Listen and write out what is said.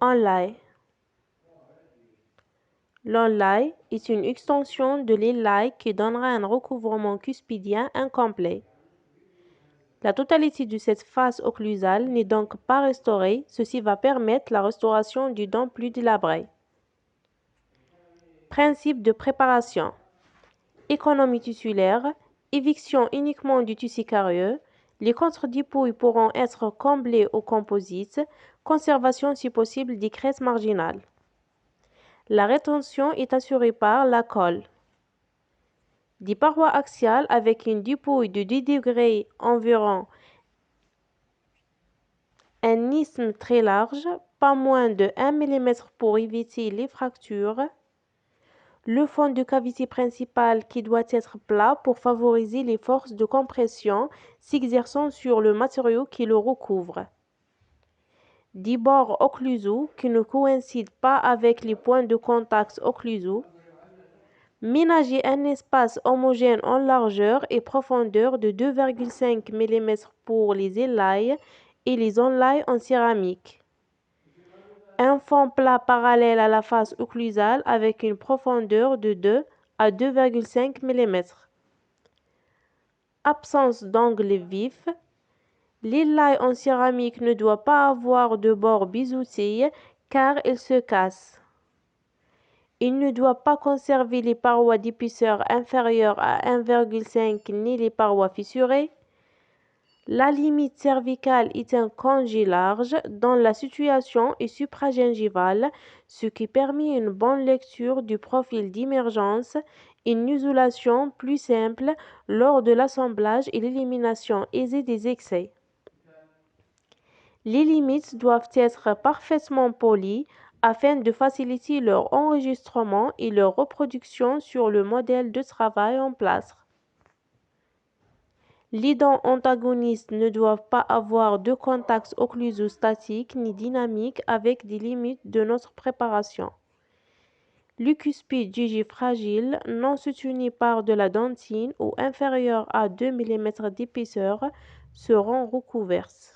Onlay. L'onlay est une extension de l'inlay qui donnera un recouvrement cuspidien incomplet. La totalité de cette face occlusale n'est donc pas restaurée, ceci va permettre la restauration du dent plus délabré. Principe de préparation. Économie tissulaire, éviction uniquement du tissu carieux, les contre-dépouilles pourront être comblées au composite, conservation si possible des crêtes marginales. La rétention est assurée par la colle. Des parois axiales avec une dépouille de 10 degrés environ, un isthme très large, pas moins de 1 mm pour éviter les fractures. Le fond de cavité principale qui doit être plat pour favoriser les forces de compression s'exerçant sur le matériau qui le recouvre. Des bords occlusaux qui ne coïncident pas avec les points de contact occlusaux. Ménager un espace homogène en largeur et profondeur de 2,5 mm pour les inlays et les onlays en céramique. Un fond plat parallèle à la face occlusale avec une profondeur de 2 à 2,5 mm. Absence d'angle vif. L'inlay en céramique ne doit pas avoir de bord biseauté car il se casse. Il ne doit pas conserver les parois d'épaisseur inférieure à 1,5 ni les parois fissurées. La limite cervicale est un congé large dont la situation est supragingivale, ce qui permet une bonne lecture du profil d'émergence, une isolation plus simple lors de l'assemblage et l'élimination aisée des excès. Les limites doivent être parfaitement polies afin de faciliter leur enregistrement et leur reproduction sur le modèle de travail en plâtre. Les dents antagonistes ne doivent pas avoir de contact occlusaux statique ni dynamique avec des limites de notre préparation. Le cuspide jugé fragile, non soutenu par de la dentine ou inférieur à 2 mm d'épaisseur seront recouverts.